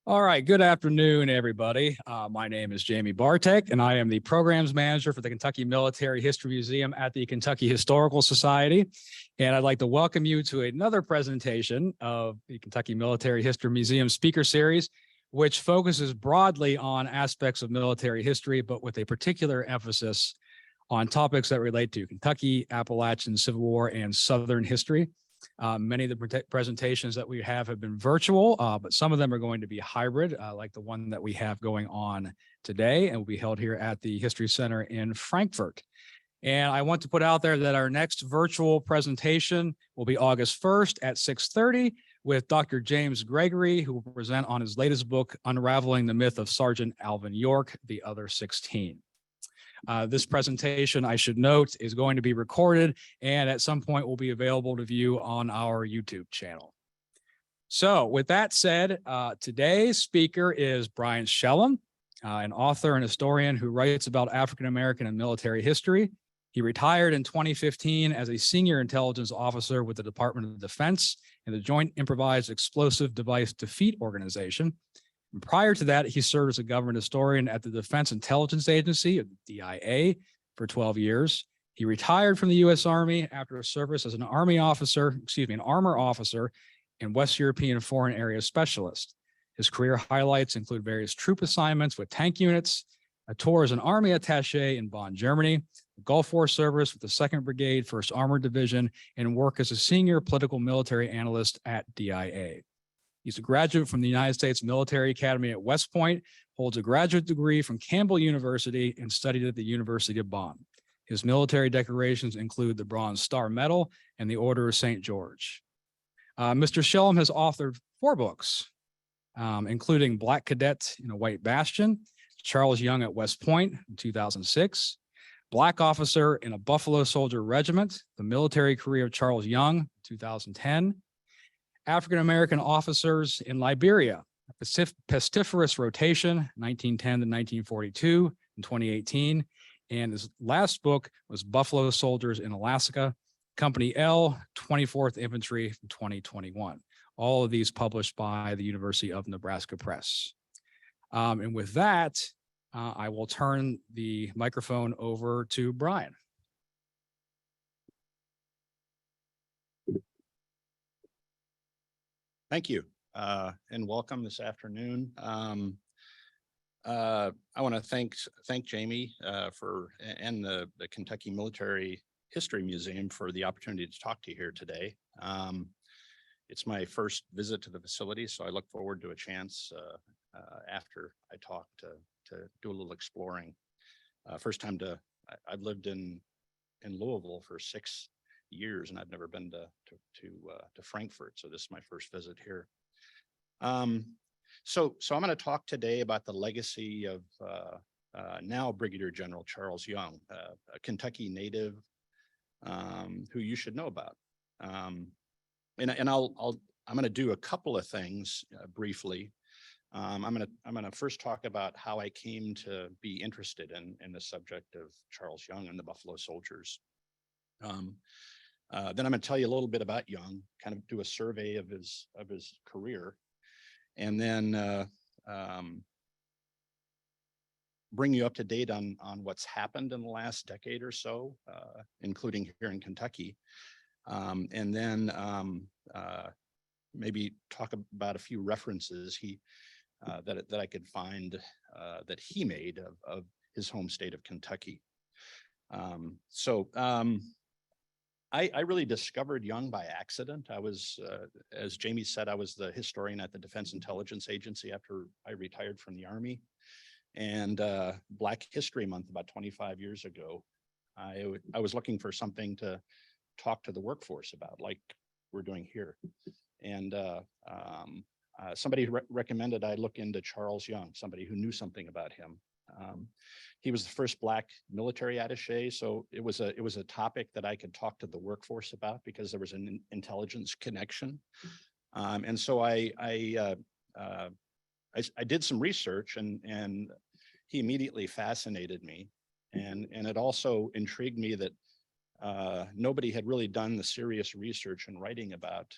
All right, good afternoon, everybody. My name is Jamie Bartek, and I am the programs manager for the Kentucky Military History Museum at the Kentucky Historical Society. And I'd like to welcome you to another presentation of the Kentucky Military History Museum Speaker Series, which focuses broadly on aspects of military history, but with a particular emphasis on topics that relate to Kentucky, Appalachian Civil War, and Southern history. Many of the presentations that we have been virtual, but some of them are going to be hybrid, like the one that we have going on today, and will be held here at the History Center in Frankfort. And I want to put out there that our next virtual presentation will be August 1st at 6:30 with Dr. James Gregory, who will present on his latest book, Unraveling the Myth of Sergeant Alvin York, The Other 16. This presentation, I should note, is going to be recorded and at some point will be available to view on our YouTube channel. So with that said, today's speaker is Brian Shellum, an author and historian who writes about African American and military history. He retired in 2015 as a senior intelligence officer with the Department of Defense and the Joint Improvised Explosive Device Defeat Organization. And prior to that, he served as a government historian at the Defense Intelligence Agency, DIA, for 12 years. He retired from the U.S. Army after service as an armor officer and West European Foreign Area Specialist. His career highlights include various troop assignments with tank units, a tour as an Army attaché in Bonn, Germany, Gulf War service with the 2nd Brigade, 1st Armored Division, and work as a senior political military analyst at DIA. He's a graduate from the United States Military Academy at West Point, holds a graduate degree from Campbell University, and studied at the University of Bonn. His military decorations include the Bronze Star Medal and the Order of St. George. Mr. Shellum has authored 4 books, including Black Cadet in a White Bastion, Charles Young at West Point in 2006, Black Officer in a Buffalo Soldier Regiment, The Military Career of Charles Young, 2010, African American Officers in Liberia, a Pestiferous Rotation, 1910 to 1942 in 2018. And his last book was Buffalo Soldiers in Alaska, Company L, 24th Infantry from 2021. All of these published by the University of Nebraska Press. And with that, I will turn the microphone over to Brian. Thank you, and welcome this afternoon. I want to thank Jamie and the Kentucky Military History Museum for the opportunity to talk to you here today. It's my first visit to the facility, so I look forward to a chance after I talk to do a little exploring. First time I've lived in Louisville for 6 years, and I've never been to Frankfurt, so this is my first visit here. So I'm going to talk today about the legacy of now Brigadier General Charles Young, a Kentucky native who you should know about. And I'm going to do a couple of things briefly. I'm going to first talk about how I came to be interested in the subject of Charles Young and the Buffalo Soldiers. Then I'm going to tell you a little bit about Young, kind of do a survey of his career, and then bring you up to date on what's happened in the last decade or so, including here in Kentucky, and then maybe talk about a few references that I could find that he made of his home state of Kentucky. I really discovered Young by accident. I was, as Jamie said, I was the historian at the Defense Intelligence Agency after I retired from the Army. And Black History Month, about 25 years ago, I was looking for something to talk to the workforce about, like we're doing here. And somebody recommended I look into Charles Young, somebody who knew something about him. He was the first Black military attaché, so it was a topic that I could talk to the workforce about because there was an intelligence connection. And so I did some research, and he immediately fascinated me, and it also intrigued me that nobody had really done the serious research and writing about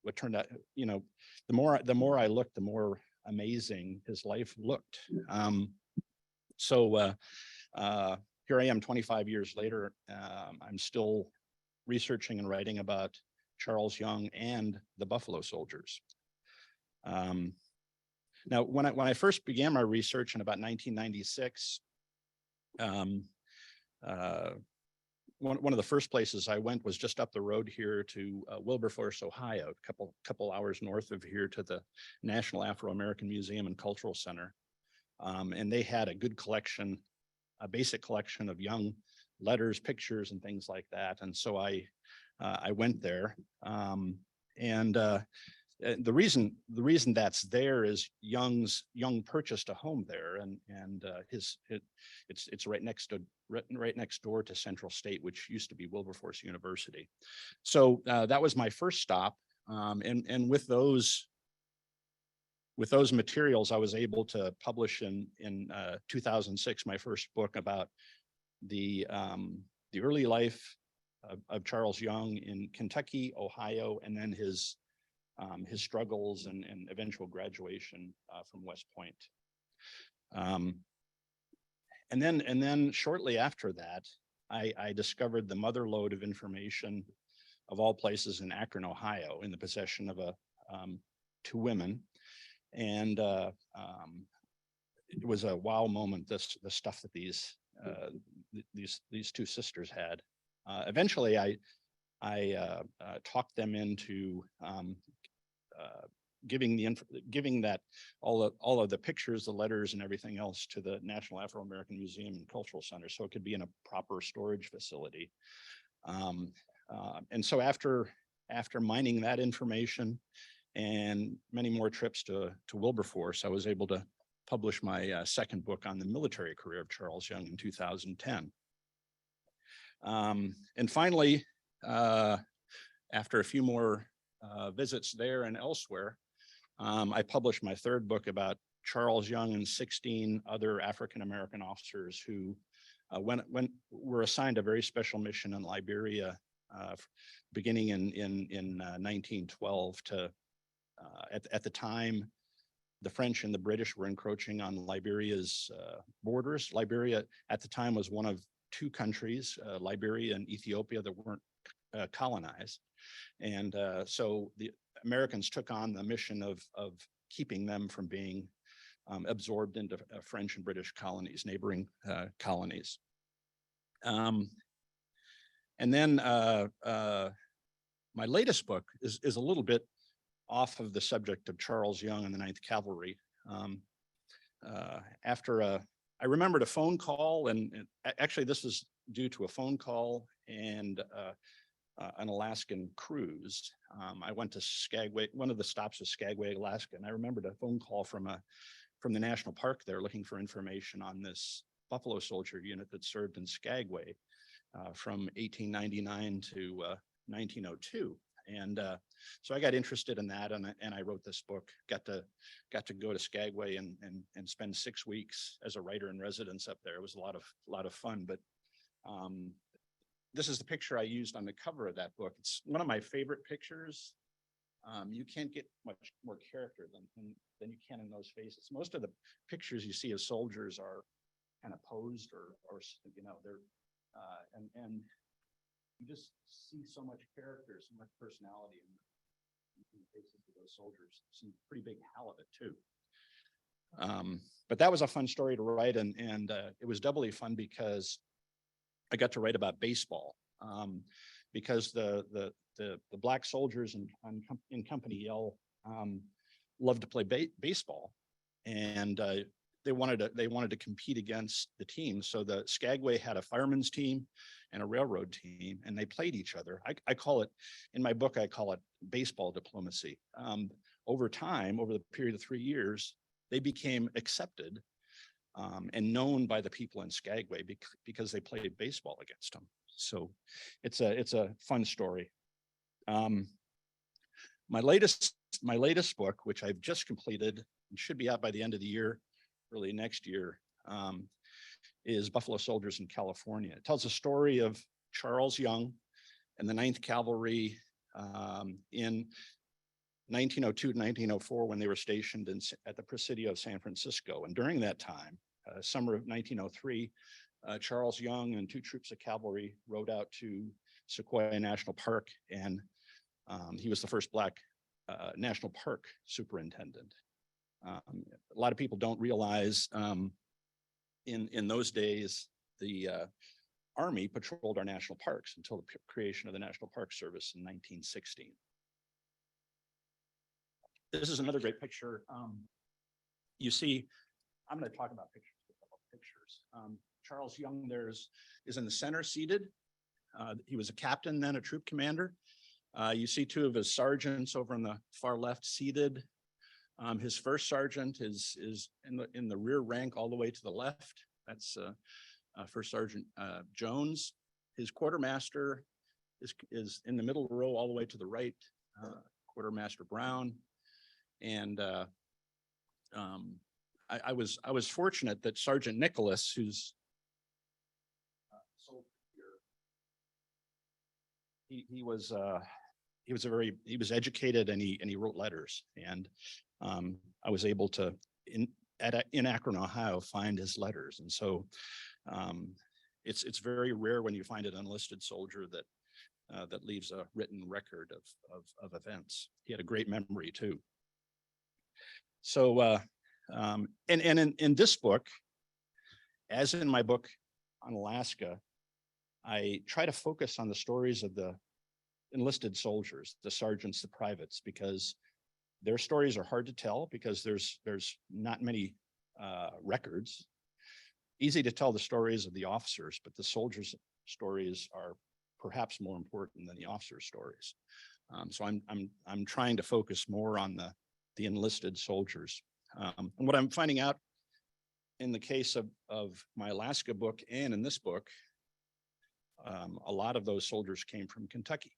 what turned out, the more I looked, the more amazing his life looked. So here I am 25 years later. I'm still researching and writing about Charles Young and the Buffalo Soldiers. Now, when I first began my research in about 1996, one of the first places I went was just up the road here to Wilberforce, Ohio, a couple hours north of here, to the National Afro-American Museum and Cultural Center. And they had a good collection, a basic collection of Young letters, pictures, and things like that. And so I went there. The reason that's there is Young purchased a home there, and it's right next door to Central State, which used to be Wilberforce University. So that was my first stop, and with those materials, I was able to publish in 2006 my first book about the early life of Charles Young in Kentucky, Ohio, and then his struggles and eventual graduation from West Point. And then shortly after that, I discovered the mother lode of information of all places in Akron, Ohio, in the possession of two women. And it was a wow moment, the stuff that these two sisters had. Eventually, I talked them into giving that all of the pictures, the letters, and everything else to the National Afro-American Museum and Cultural Center, so it could be in a proper storage facility. And so after mining that information and many more trips to Wilberforce, I was able to publish my second book on the military career of Charles Young in 2010. And finally, after a few more visits there and elsewhere, I published my third book about Charles Young and 16 other African-American officers who were assigned a very special mission in Liberia, beginning in 1912. At the time, the French and the British were encroaching on Liberia's borders. Liberia at the time was one of two countries, Liberia and Ethiopia, that weren't colonized. And so the Americans took on the mission of keeping them from being absorbed into French and British colonies, neighboring colonies. And then my latest book is a little bit off of the subject of Charles Young and the 9th Cavalry. I remembered a phone call, and actually this was due to a phone call and an Alaskan cruise. I went to Skagway. One of the stops was Skagway, Alaska, and I remembered a phone call from the national park there, looking for information on this Buffalo Soldier unit that served in Skagway from 1899 to 1902. And so I got interested in that, and I wrote this book. Got to go to Skagway and spend 6 weeks as a writer in residence up there. It was a lot of fun. But this is the picture I used on the cover of that book. It's one of my favorite pictures. You can't get much more character than you can in those faces. Most of the pictures you see of soldiers are kind of posed or they're and you just see so much character, so much personality in the faces of those soldiers. Some pretty big halibut too. But that was a fun story to write, and it was doubly fun because I got to write about baseball, because the black soldiers in Company L loved to play baseball, and they wanted to compete against the team. So the Skagway had a fireman's team and a railroad team, and they played each other. I call it, in my book, I call it baseball diplomacy. Over time, over the period of 3 years, they became accepted and known by the people in Skagway because they played baseball against them. So it's a fun story. My latest book, which I've just completed and should be out by the end of the year, early next year, is Buffalo Soldiers in California. It tells the story of Charles Young and the 9th Cavalry in 1902 to 1904 when they were stationed at the Presidio of San Francisco. And during that time, summer of 1903, Charles Young and 2 troops of cavalry rode out to Sequoia National Park, and he was the first Black national park superintendent. A lot of people don't realize in those days, the Army patrolled our national parks until the creation of the National Park Service in 1916. This is another great picture. You see, I'm going to talk about pictures. Charles Young is in the center seated. He was a captain, then a troop commander. You see 2 of his sergeants over on the far left seated. His first sergeant is in the rear rank all the way to the left. That's First Sergeant Jones. His quartermaster is in the middle row all the way to the right, Quartermaster Brown. And I was fortunate that Sergeant Nicholas, who's he was educated, and he wrote letters, and I was able to in Akron, Ohio, find his letters. And so it's very rare when you find an enlisted soldier that leaves a written record of events. He had a great memory too. So and in this book, as in my book on Alaska, I try to focus on the stories of the enlisted soldiers, the sergeants, the privates, because their stories are hard to tell because there's not many records. Easy to tell the stories of the officers, but the soldiers' stories are perhaps more important than the officers' stories. So I'm trying to focus more on the enlisted soldiers. And what I'm finding out in the case of my Alaska book and in this book, a lot of those soldiers came from Kentucky.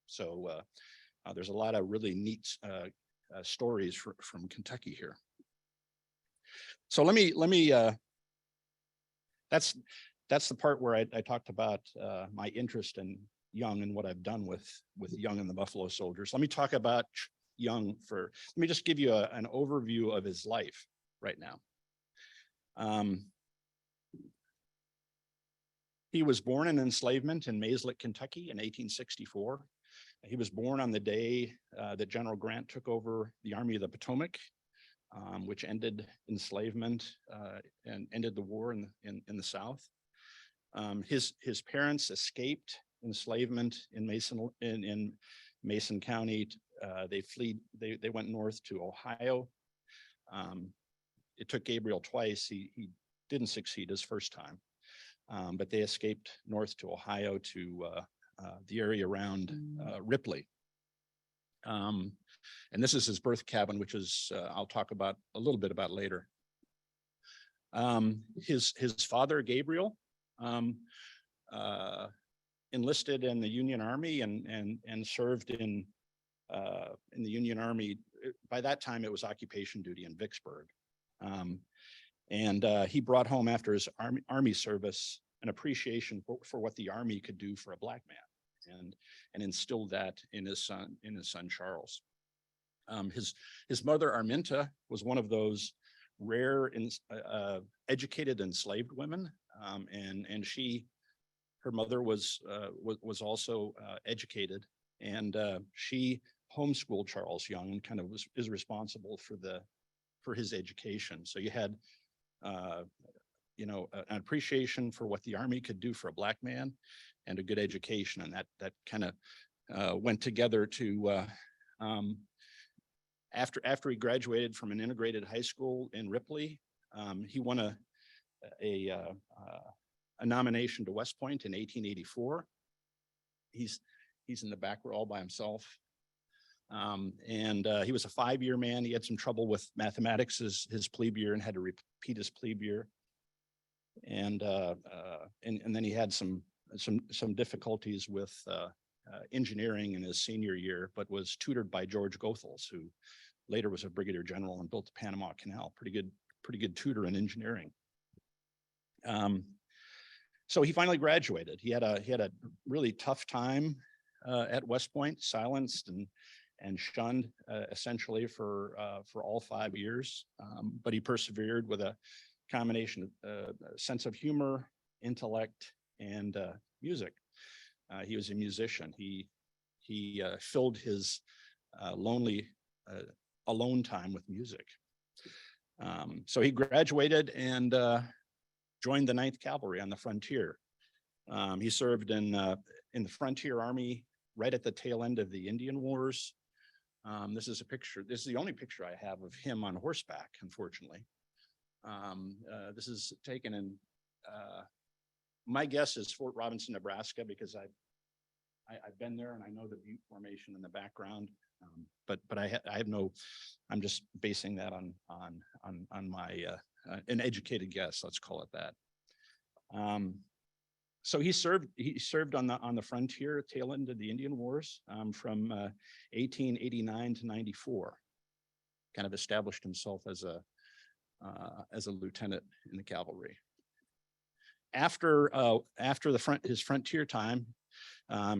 So there's a lot of really neat stories from Kentucky here. So let me that's the part where I talked about my interest in Young and what I've done with Young and the Buffalo Soldiers. Let me talk about Young let me just give you an overview of his life right now. He was born in enslavement in Mayslick, Kentucky in 1864. He was born on the day that General Grant took over the Army of the Potomac, which ended enslavement and ended the war in the South. His parents escaped enslavement in Mason County. They went north to Ohio. It took Gabriel twice. He didn't succeed his first time, but they escaped north to Ohio to the area around Ripley. And this is his birth cabin, which is I'll talk about a little bit about later. His father, Gabriel, enlisted in the Union Army and served in the Union Army. By that time, it was occupation duty in Vicksburg. And he brought home after his army service an appreciation for what the Army could do for a Black man, and instilled that in his son Charles. His mother Arminta was one of those rare educated enslaved women, and her mother was also educated, and she homeschooled Charles Young and kind of is responsible for his education. So you had an appreciation for what the Army could do for a Black man and a good education, and that kind of went together to after he graduated from an integrated high school in Ripley. He won a nomination to West Point in 1884. He's in the back row all by himself. And he was a 5-year man. He had some trouble with mathematics his plebe year and had to repeat his plebe year. And then he had some difficulties with engineering in his senior year, but was tutored by George Goethals, who later was a brigadier general and built the Panama Canal. Pretty good tutor in engineering. So he finally graduated. He had a really tough time at West Point, silenced and shunned essentially for all 5 years. But he persevered with a combination of sense of humor, intellect, and music. He was a musician. He filled his lonely alone time with music. So he graduated and joined the 9th Cavalry on the frontier. He served in the Frontier Army right at the tail end of the Indian Wars. This is a picture. This is the only picture I have of him on horseback, unfortunately. This is taken in, my guess is Fort Robinson, Nebraska, because I've been there and I know the Butte Formation in the background. But I have no, I'm just basing that on my an educated guess, let's call it that. So he served on the frontier tail end of the Indian Wars from 1889 to 94. Kind of established himself as a lieutenant in the cavalry. After his frontier time,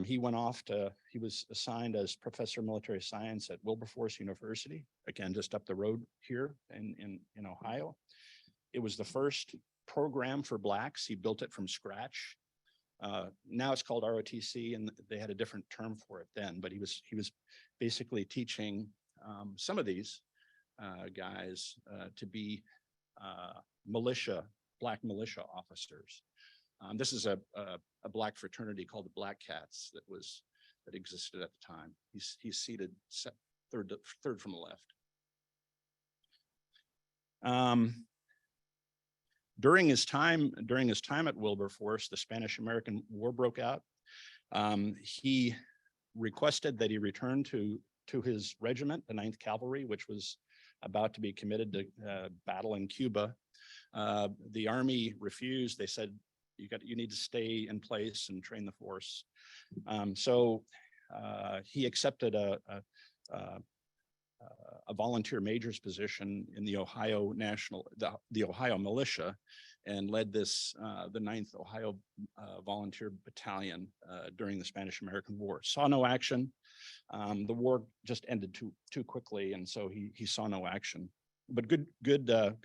he was assigned as professor of military science at Wilberforce University, again, just up the road here in Ohio. It was the first program for Blacks. He built it from scratch. Now it's called ROTC, and they had a different term for it then, but he was basically teaching some of these guys to be Black militia officers. This is a Black fraternity called the Black Cats that existed at the time. He's seated third from the left. During his time at Wilberforce, the Spanish-American War broke out. He requested that he return to his regiment, the 9th Cavalry, which was about to be committed to battle in Cuba. The Army refused. They said, you need to stay in place and train the force. So he accepted a volunteer major's position in the Ohio the Ohio militia, and led the 9th Ohio Volunteer Battalion during the Spanish-American War. Saw no action. The war just ended too quickly, and so he saw no action. But good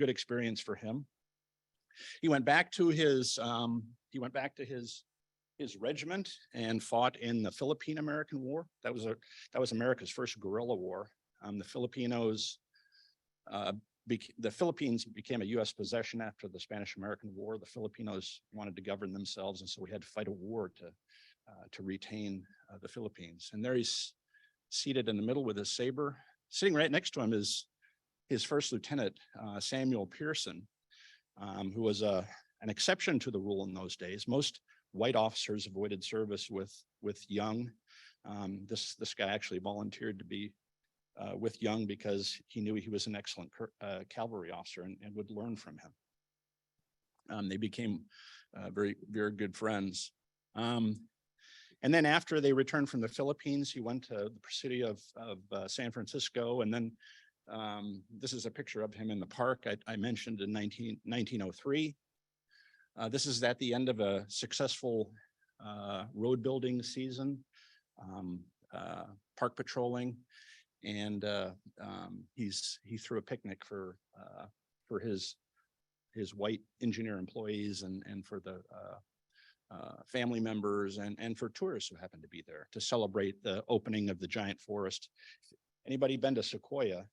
experience for him. He went back to his regiment and fought in the Philippine American War. That was America's first guerrilla war. The Philippines became a U.S. possession after the Spanish-American War. The Filipinos wanted to govern themselves, and so we had to fight a war to retain the Philippines. And there he's seated in the middle with his saber. Sitting right next to him is his first lieutenant, Samuel Pearson, who was an exception to the rule in those days. Most white officers avoided service with Young. This guy actually volunteered to be with Young because he knew he was an excellent cavalry officer and would learn from him. They became very, very good friends. And then after they returned from the Philippines, he went to the city of San Francisco. And then this is a picture of him in the park I mentioned in 1903. This is at the end of a successful road building season, park patrolling, and he threw a picnic for his white engineer employees and for the family members and for tourists who happened to be there to celebrate the opening of the giant forest. Anybody been to Sequoia?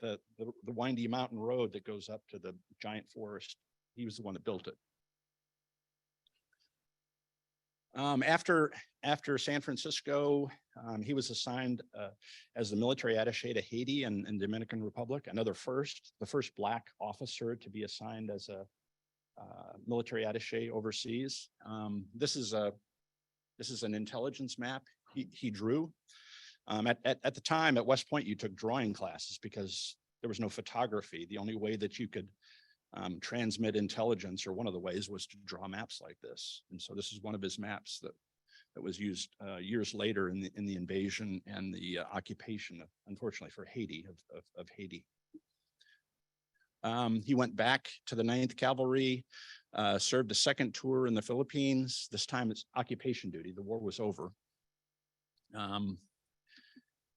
The windy mountain road that goes up to the giant forest, he was the one that built it. After San Francisco, he was assigned as the military attaché to Haiti and Dominican Republic, the first Black officer to be assigned as a military attaché overseas. This is an intelligence map he drew. At the time at West Point, you took drawing classes because there was no photography. The only way that you could transmit intelligence, or one of the ways, was to draw maps like this. And so this is one of his maps that was used years later in the invasion and the occupation, unfortunately for Haiti, of Haiti. He went back to the 9th Cavalry, served a second tour in the Philippines. This time it's occupation duty. The war was over.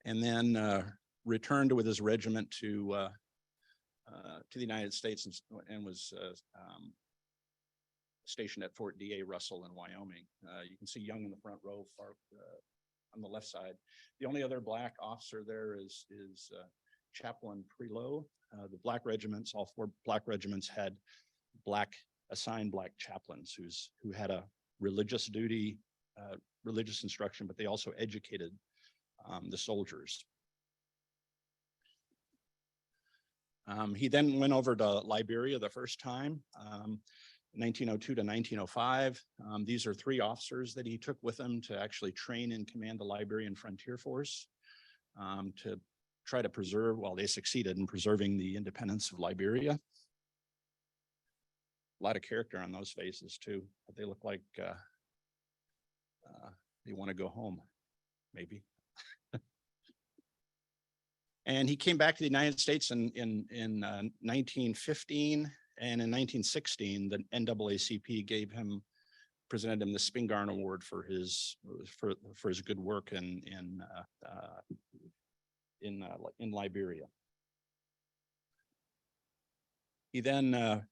and then returned with his regiment to the United States and was stationed at Fort D.A. Russell in Wyoming. You can see Young in the front row, far on the left side. The only other Black officer there is Chaplain Prelow. The Black regiments, all 4 Black regiments, had assigned Black chaplains who had a religious duty, religious instruction, but they also educated the soldiers. He then went over to Liberia the first time, 1902 to 1905. These are 3 officers that he took with him to actually train and command the Liberian Frontier Force, to try to preserve, well, they succeeded in preserving the independence of Liberia. A lot of character on those faces too, but they look like they want to go home, maybe. And he came back to the United States in 1915, and in 1916, the NAACP presented him the Spingarn Award for his good work in Liberia. He then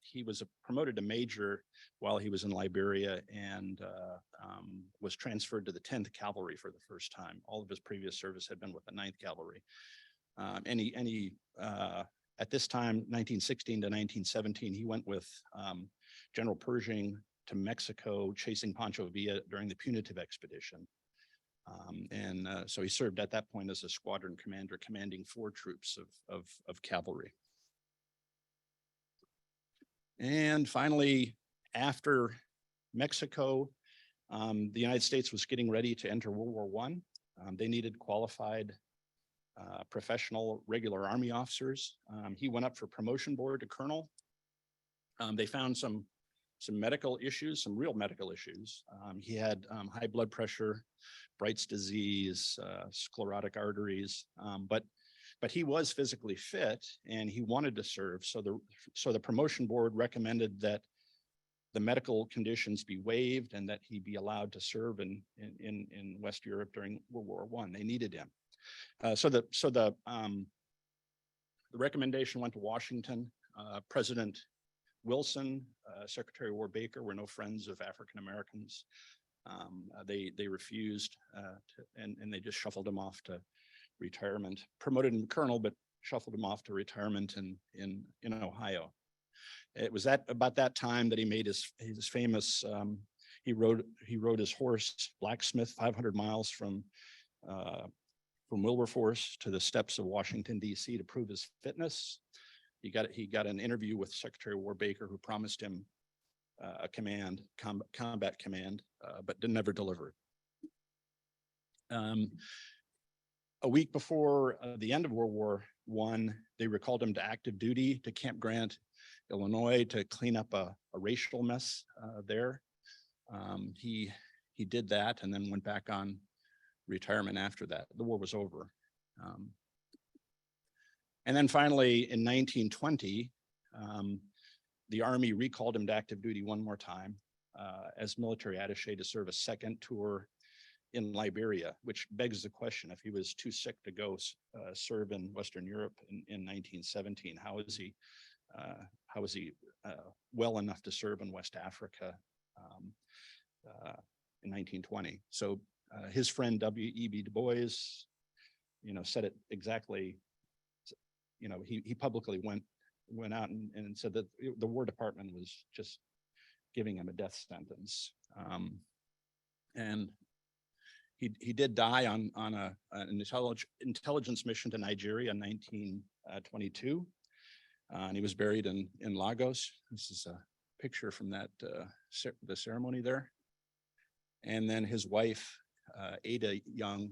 he was promoted to major while he was in Liberia, and was transferred to the 10th Cavalry for the first time. All of his previous service had been with the 9th Cavalry. And he at this time, 1916 to 1917, he went with General Pershing to Mexico, chasing Pancho Villa during the Punitive Expedition. So he served at that point as a squadron commander, commanding 4 troops of cavalry. And finally, after Mexico, the United States was getting ready to enter World War I. They needed qualified, professional, regular Army officers. He went up for promotion board to colonel. They found some medical issues, some real medical issues. He had high blood pressure, Bright's disease, sclerotic arteries, but he was physically fit and he wanted to serve. So the promotion board recommended that the medical conditions be waived and that he be allowed to serve in West Europe during World War I. They needed him. So the recommendation went to Washington. President Wilson, Secretary of War Baker were no friends of African Americans. They refused, and they just shuffled him off to retirement. Promoted him colonel, but shuffled him off to retirement in Ohio. It was about that time that he made his famous. He rode his horse Blacksmith 500 miles from Wilberforce to the steps of Washington D.C. to prove his fitness. He got an interview with Secretary of War Baker, who promised him a combat command, but never delivered. A week before the end of World War I, they recalled him to active duty to Camp Grant, Illinois, to clean up a racial mess there. He did that and then went back on retirement after that. The war was over. And then finally, in 1920, the Army recalled him to active duty one more time as military attaché to serve a second tour in Liberia, which begs the question: if he was too sick to go serve in Western Europe in 1917, how is he well enough to serve in West Africa in 1920? So his friend W.E.B. Du Bois, said it exactly. He publicly went out and said that the War Department was just giving him a death sentence. And he did die on an intelligence mission to Nigeria in 1922. And he was buried in Lagos. This is a picture from the ceremony there. And then his wife, Ada Young,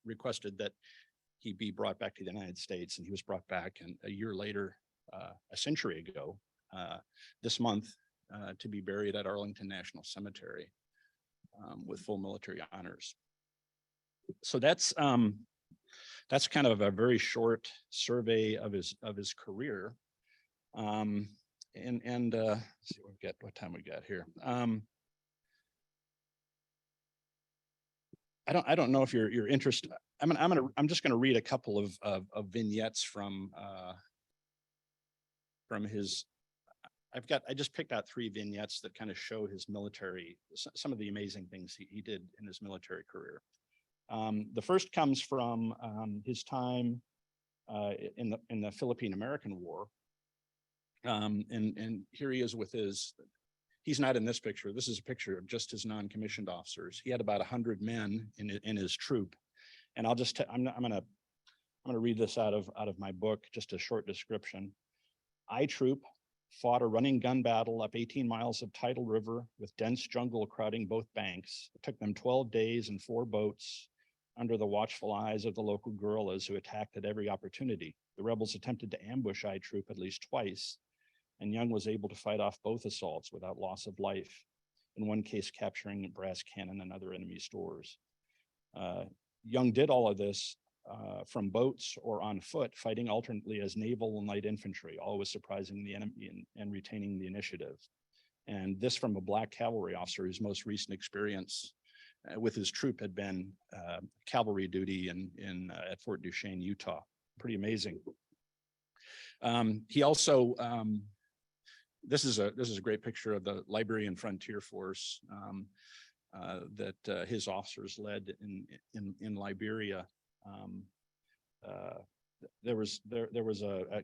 requested that he be brought back to the United States, and he was brought back. And a year later, a century ago, this month, to be buried at Arlington National Cemetery with full military honors. So that's kind of a very short survey of his career. Let's see what time we got here. I don't know if you're interested. I'm just gonna read a couple of vignettes from his. I just picked out 3 vignettes that kind of show his military, some of the amazing things he did in his military career. The first comes from his time in the Philippine American War. And here he is with he's not in this picture. This is a picture of just his non-commissioned officers. He had about 100 men in his troop. And I'm gonna read this out of my book, just a short description. I Troop fought a running gun battle up 18 miles of tidal river with dense jungle crowding both banks. It took them 12 days and 4 boats under the watchful eyes of the local guerrillas who attacked at every opportunity. The rebels attempted to ambush I Troop at least twice, and Young was able to fight off both assaults without loss of life, in one case capturing a brass cannon and other enemy stores. Young did all of this from boats or on foot, fighting alternately as naval and light infantry, always surprising the enemy and retaining the initiative. And this from a Black cavalry officer whose most recent experience with his troop had been cavalry duty at Fort Duchesne, Utah. Pretty amazing. He also, this is a great picture of the Liberian frontier force that his officers led in Liberia. There was a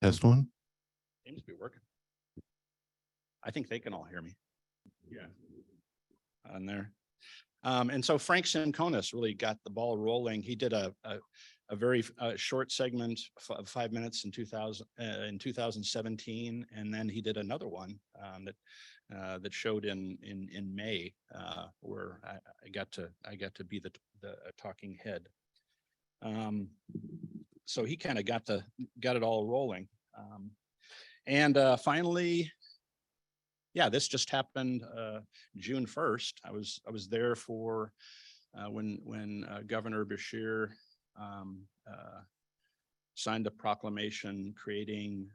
Test one. Seems to be working. I think they can all hear me. Yeah. On there. And so Frank Sinconis really got the ball rolling. He did a very short segment of 5 minutes in 2017, and then he did another one that showed in May, where I got to be the talking head. So he kind of got it all rolling. And finally, yeah, this just happened June 1st. I was there for when Governor Bashir signed a proclamation creating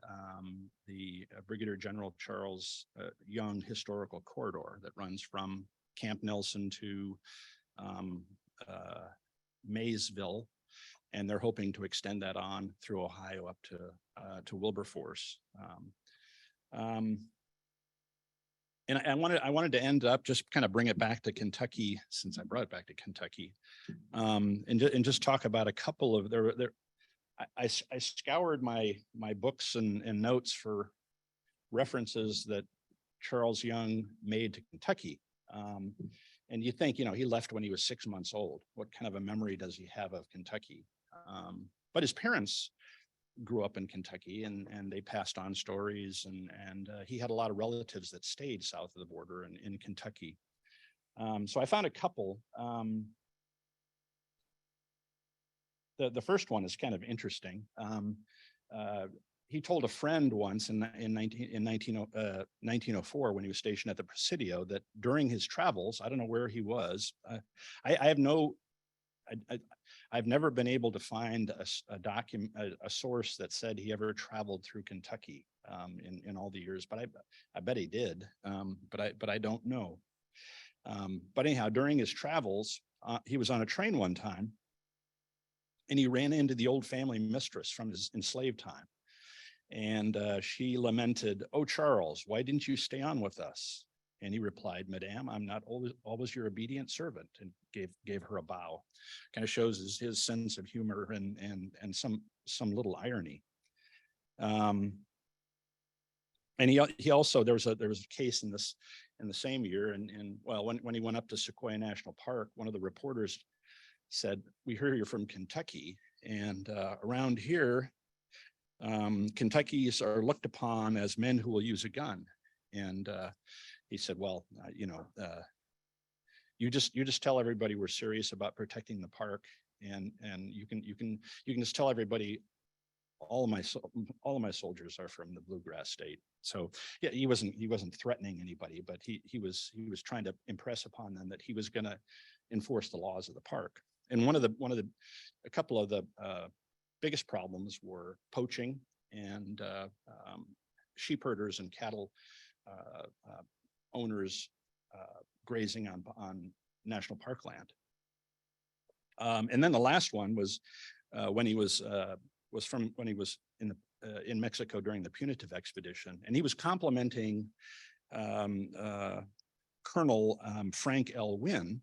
the Brigadier General Charles Young Historical Corridor that runs from Camp Nelson to Maysville, and they're hoping to extend that on through Ohio up to Wilberforce. And I wanted to end up just kind of bring it back to Kentucky, since I brought it back to Kentucky, and just talk about a couple of I scoured my books and notes for references that Charles Young made to Kentucky. And you think, he left when he was 6 months old. What kind of a memory does he have of Kentucky? But his parents grew up in Kentucky, and they passed on stories, and he had a lot of relatives that stayed south of the border in Kentucky. So I found a couple. The first one is kind of interesting. He told a friend once in 1904, when he was stationed at the Presidio, that during his travels, I don't know where he was. I've never been able to find a source that said he ever traveled through Kentucky in all the years, but I bet he did, but I don't know. But anyhow, during his travels, he was on a train one time, and he ran into the old family mistress from his enslaved time, and she lamented, "Oh, Charles, why didn't you stay on with us?" And he replied, "Madame, I'm not always your obedient servant," and gave her a bow. Kind of shows his sense of humor and some little irony. And he also, there was a case in the same year, and well, when he went up to Sequoia National Park, one of the reporters said, "We hear you're from Kentucky, and around here, Kentuckians are looked upon as men who will use a gun." And he said, "Well, you just tell everybody we're serious about protecting the park, and you can just tell everybody all of my soldiers are from the Bluegrass State." So yeah, he wasn't threatening anybody, but he was trying to impress upon them that he was going to enforce the laws of the park. And a couple of the biggest problems were poaching and sheep herders and cattle owners grazing on national park land. And then the last one was when he was in Mexico during the punitive expedition, and he was complimenting Colonel Frank L. Wynn,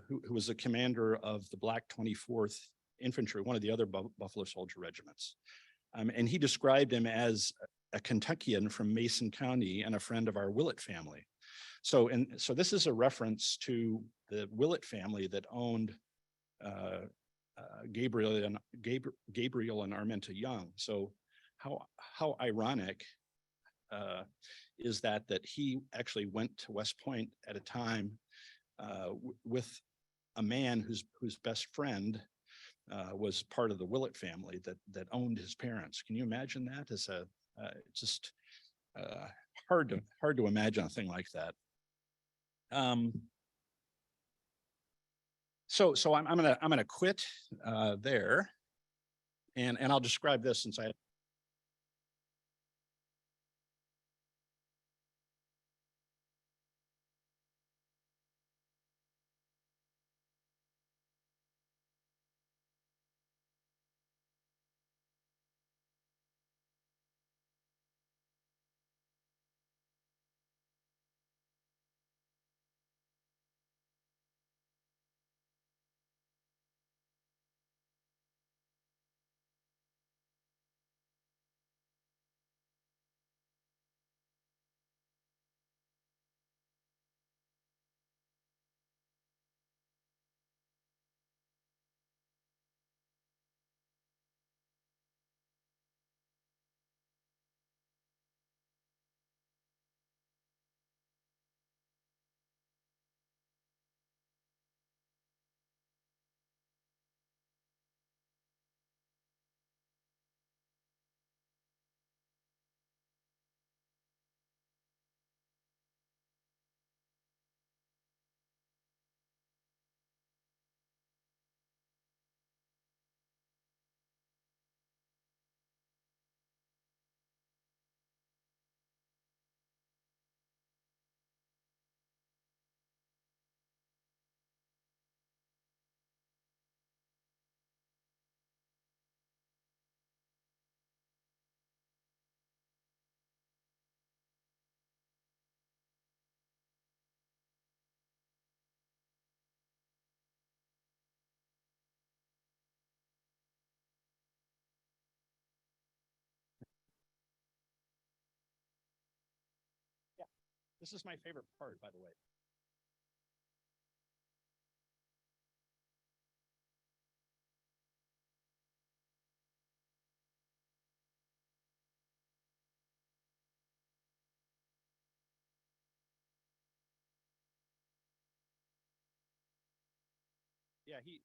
who was the commander of the Black 24th Infantry, one of the other Buffalo Soldier regiments. And he described him as a Kentuckian from Mason County and a friend of our Willett family. So this is a reference to the Willett family that owned Gabriel and Arminta Young. So how ironic is that he actually went to West Point at a time with a man whose best friend was part of the Willett family that owned his parents. Can you imagine that? As just hard to imagine a thing like that. So I'm gonna quit there, and I'll describe this since I. This is my favorite part, by the way. Yeah, he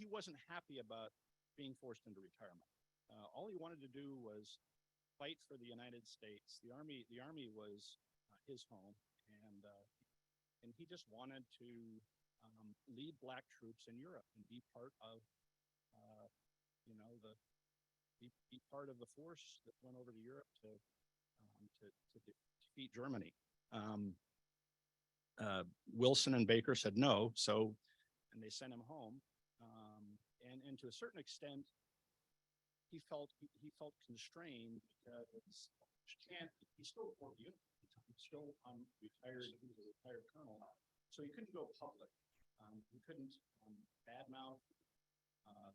wasn't happy about being forced into retirement. All he wanted to do was fight for the United States. The army was his home, and he just wanted to lead black troops in Europe and be part of, be part of the force that went over to Europe to defeat Germany. Wilson and Baker said no, and they sent him home. And to a certain extent, he felt constrained because he's still still retired. He was a retired colonel, so he couldn't go public. He couldn't badmouth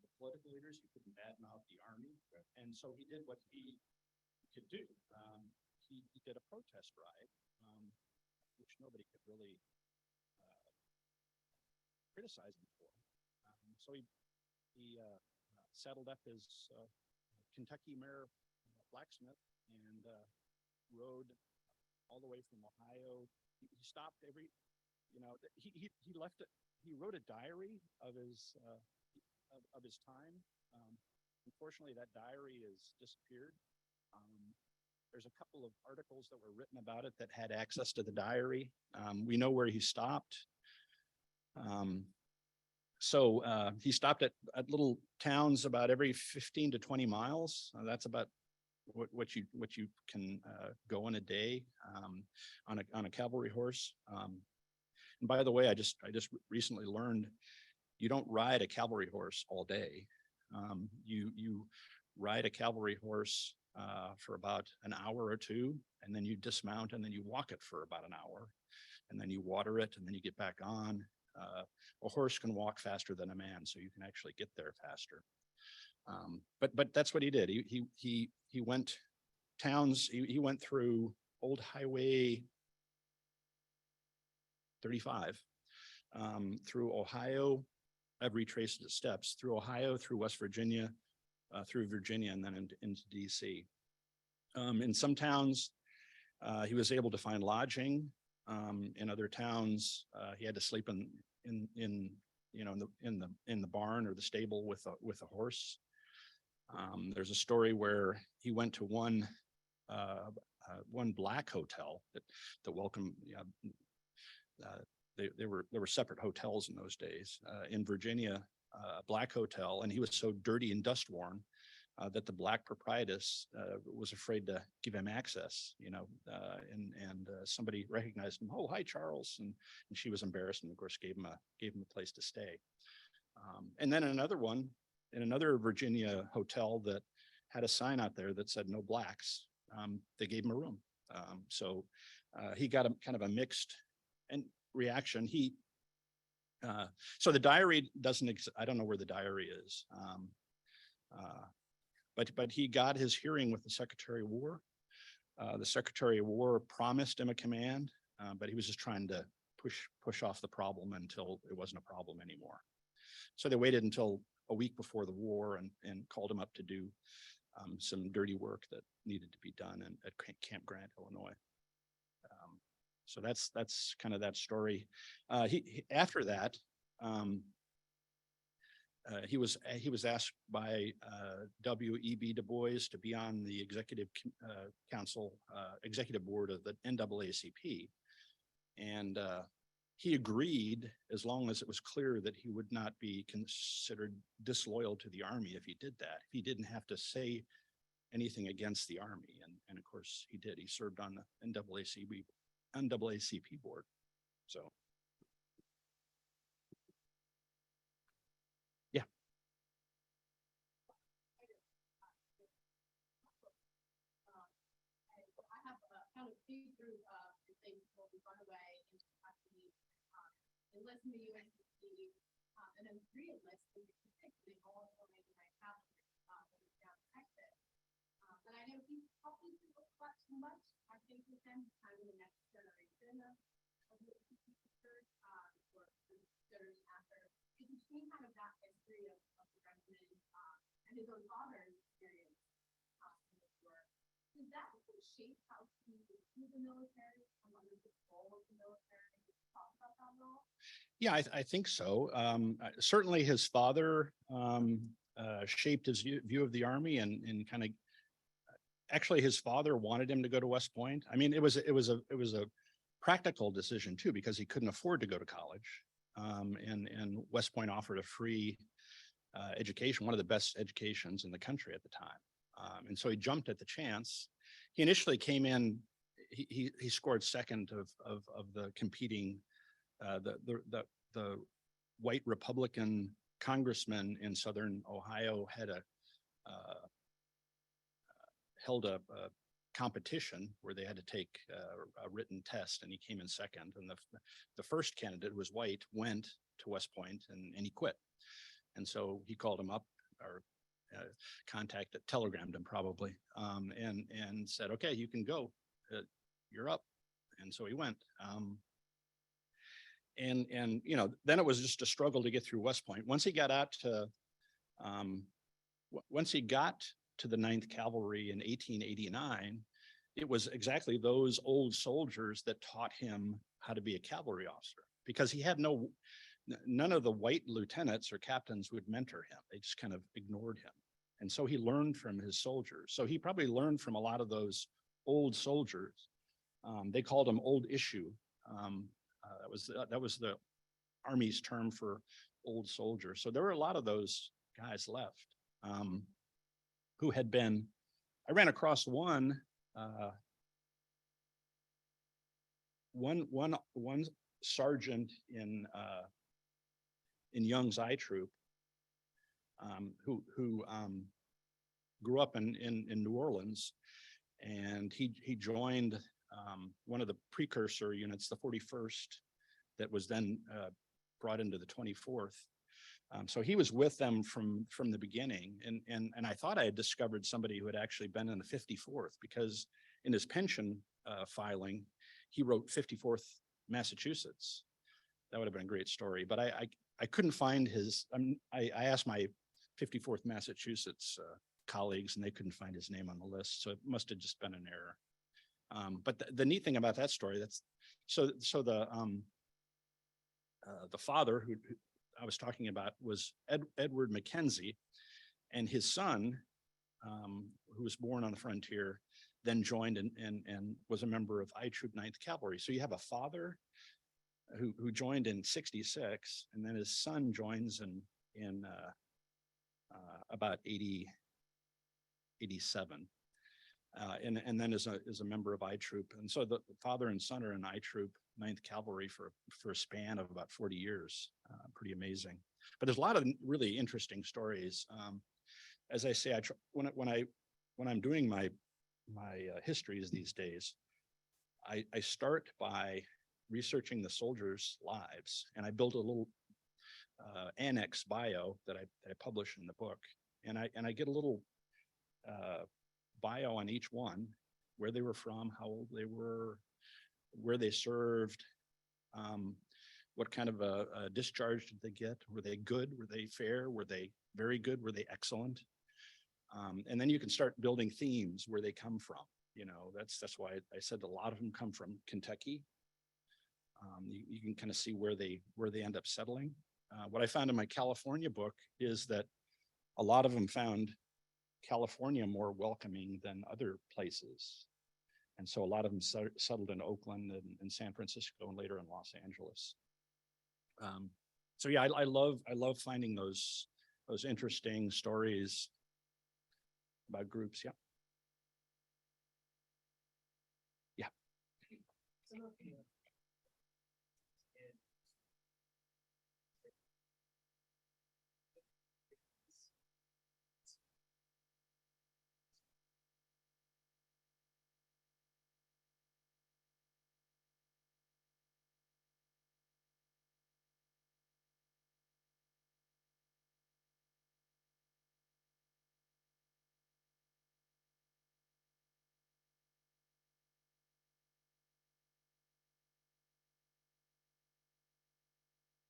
the political leaders. He couldn't badmouth the army, and so he did what he could do. He did a protest ride, which nobody could really criticize him for. So he saddled up his Kentucky mare blacksmith and rode all the way from Ohio. He stopped every, he left it. He wrote a diary of his time. Unfortunately, that diary has disappeared. There's a couple of articles that were written about it that had access to the diary. We know where he stopped. So he stopped at little towns about every 15 to 20 miles. That's about what you can go in a day on a cavalry horse. And by the way, I just recently learned you don't ride a cavalry horse all day. You ride a cavalry horse for about an hour or two, and then you dismount, and then you walk it for about an hour, and then you water it, and then you get back on. A horse can walk faster than a man, so you can actually get there faster. But that's what he did. He went towns. He went through Old Highway 35, through Ohio. I've retraced his steps through Ohio, through West Virginia, through Virginia, and then into DC. In some towns, he was able to find lodging. In other towns, he had to sleep in the barn or the stable with a horse. There's a story where he went to one black hotel that welcomed. There were separate hotels in those days. In Virginia, a black hotel, and he was so dirty and dust worn that the black proprietress was afraid to give him access, and somebody recognized him. Oh, hi, Charles, and she was embarrassed, and of course gave him a place to stay. And then in another Virginia hotel that had a sign out there that said no blacks, they gave him a room. So he got a kind of a mixed reaction. So the diary doesn't exist. I don't know where the diary is. But he got his hearing with the Secretary of War. The Secretary of War promised him a command, but he was just trying to push off the problem until it wasn't a problem anymore. So they waited until a week before the war and called him up to do some dirty work that needed to be done at Camp Grant, Illinois. So that's kind of that story. After that, he was asked by W.E.B. Du Bois to be on the executive board of the NAACP, and he agreed as long as it was clear that he would not be considered disloyal to the Army if he did that. He didn't have to say anything against the Army, and of course he did. He served on the NAACP board. So. Through the things before we run away into Kentucky, enlist in the USDC, and then re-enlist in particularly all the way to my cavalry down in Texas. And I know he's probably didn't look quite too much. I think with them, kind of the next generation of the teachers, or the generation after, is between kind of that history of the regiment, and his own father's experience, in his work. Does that shape how he views the military and what is the role of the military? Talk about that at all? Yeah, I think so. Certainly his father shaped his view of the Army and kind of, actually his father wanted him to go to West Point. I mean, it was a practical decision too, because he couldn't afford to go to college. And West Point offered a free education, one of the best educations in the country at the time. And so he jumped at the chance. He initially came in, he scored second of the competing, the white Republican congressman in Southern Ohio had held a competition where they had to take a written test, and he came in second. And the first candidate was white, went to West Point, and he quit. And so he called him up, or telegrammed him probably, and said, "Okay, you can go. You're up." And so he went. And you know, then it was just a struggle to get through West Point. Once he got to the 9th Cavalry in 1889, it was exactly those old soldiers that taught him how to be a cavalry officer, because he had none of the white lieutenants or captains would mentor him. They just kind of ignored him. And so he learned from his soldiers. So he probably learned from a lot of those old soldiers. They called them old issue. That was the Army's term for old soldiers. So there were a lot of those guys left who had been. I ran across one sergeant in Young's I Troop who grew up in New Orleans, and he joined one of the precursor units, the 41st, that was then brought into the 24th. So he was with them from the beginning, and I thought I had discovered somebody who had actually been in the 54th, because in his pension filing, he wrote 54th Massachusetts. That would have been a great story, but I couldn't find his. I asked my 54th Massachusetts colleagues, and they couldn't find his name on the list, so it must have just been an error. But the neat thing about that story, the father who I was talking about was Edward Mackenzie, and his son, who was born on the frontier, then joined and was a member of I Troop 9th Cavalry. So you have a father who joined in 66, and then his son joins in about 87. And then is a member of I Troop. And so the father and son are in I Troop 9th Cavalry for a span of about 40 years. Pretty amazing. But there's a lot of really interesting stories. As I say, when I'm doing my histories these days, I start by researching the soldiers' lives, and I build a little annex bio that I publish in the book, and I get a little bio on each one, where they were from, how old they were, where they served, what kind of a discharge did they get? Were they good? Were they fair? Were they very good? Were they excellent? And then you can start building themes where they come from. You know, that's why I said a lot of them come from Kentucky. You can kind of see where they end up settling. What I found in my California book is that a lot of them found California more welcoming than other places. And so a lot of them settled in Oakland and San Francisco, and later in Los Angeles. So yeah, I love finding those interesting stories about groups. Yeah. Yeah.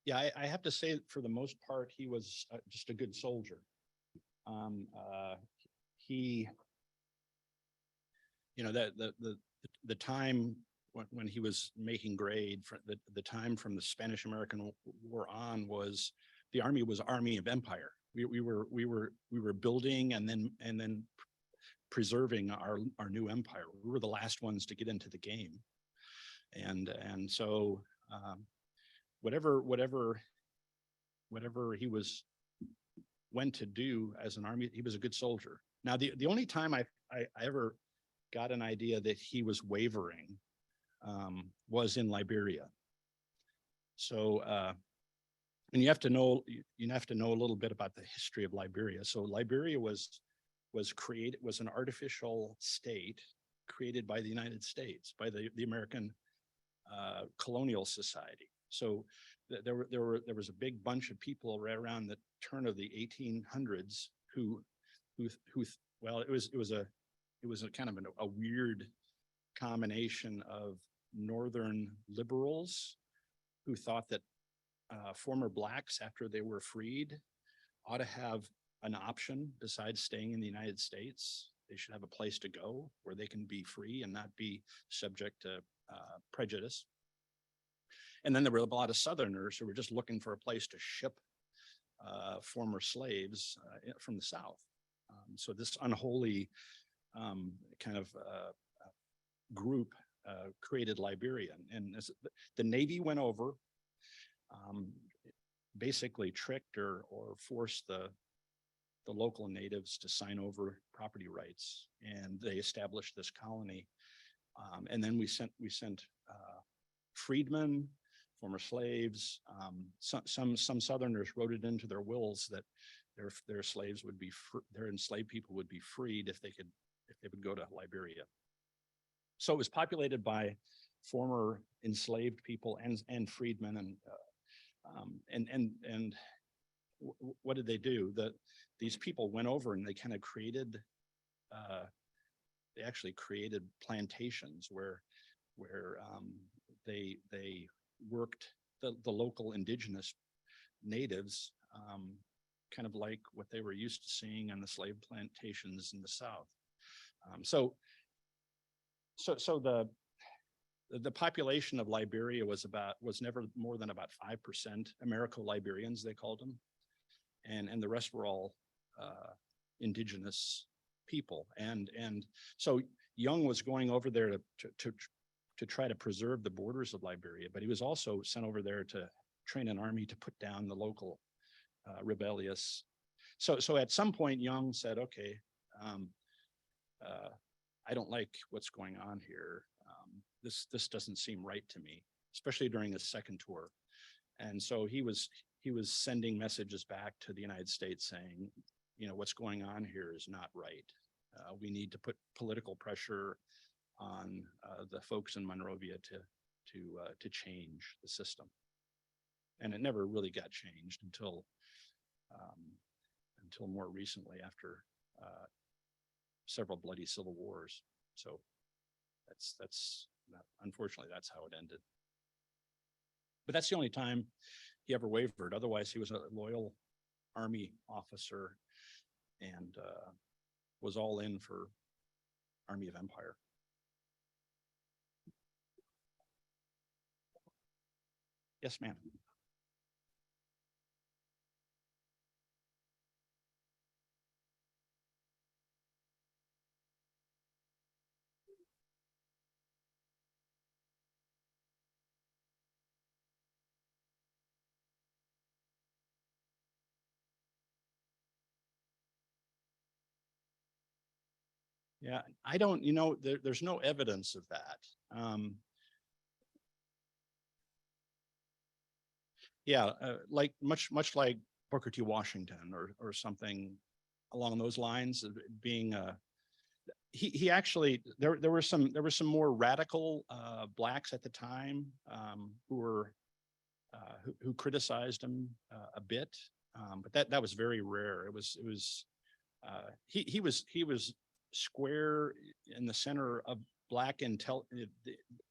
Yeah, I have to say, for the most part, he was just a good soldier. He, you know, the time when he was making grade, for the time from the Spanish-American War on, was the Army was Army of Empire. We were building and then preserving our new empire. We were the last ones to get into the game, and so whatever he went to do as an army, he was a good soldier. Now, the only time I ever got an idea that he was wavering was in Liberia. So, and you have to know a little bit about the history of Liberia. So Liberia was an artificial state created by the United States, by the American colonial society. So there was a big bunch of people right around the turn of the 1800s who well, it was a kind of a weird combination of northern liberals who thought that former blacks, after they were freed, ought to have an option besides staying in the United States. They should have a place to go where they can be free and not be subject to prejudice. And then there were a lot of Southerners who were just looking for a place to ship former slaves from the South. So this unholy kind of group created Liberia. And the Navy went over, basically tricked or forced the local natives to sign over property rights, and they established this colony. And then we sent freedmen, former slaves. Some Southerners wrote it into their wills that their slaves would be their enslaved people would be freed if they would go to Liberia. So it was populated by former enslaved people and freedmen, and what did they do? These people went over and they kind of created, they actually created plantations where they worked the local indigenous natives, kind of like what they were used to seeing on the slave plantations in the South. So the population of Liberia was never more than about 5% Americo-Liberians, they called them, and the rest were all indigenous people. And so Young was going over there to try to preserve the borders of Liberia, but he was also sent over there to train an army to put down the local rebellious. So at some point, Young said, okay, I don't like what's going on here. This doesn't seem right to me, especially during his second tour. And so he was sending messages back to the United States saying, you know, what's going on here is not right. We need to put political pressure on the folks in Monrovia to change the system. And it never really got changed until more recently, after several bloody civil wars. So unfortunately, that's how it ended. But that's the only time he ever wavered. Otherwise, he was a loyal Army officer and was all in for Army of Empire. Yes, ma'am. Yeah, I don't, there's no evidence of that. Like much like Booker T. Washington or something along those lines of being he actually there were some more radical blacks at the time who criticized him a bit, but that was very rare. He was square in the center of black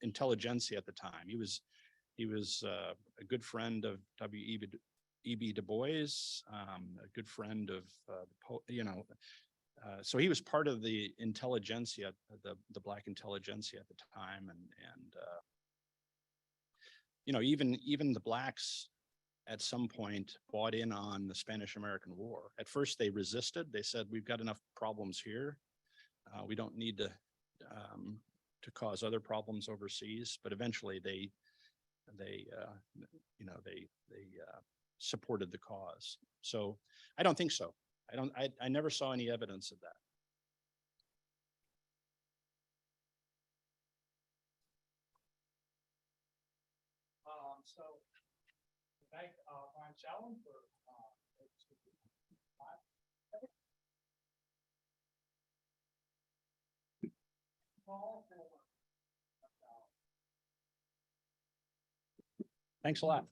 intelligentsia at the time. He was He was a good friend of W.E.B. Du Bois, a good friend of, so he was part of the intelligentsia, the Black intelligentsia at the time. And even the Blacks at some point bought in on the Spanish-American War. At first they resisted. They said, we've got enough problems here. We don't need to cause other problems overseas. But eventually they supported the cause. So I don't think so. I never saw any evidence of that. So thank Brian Shellum for Thanks a lot.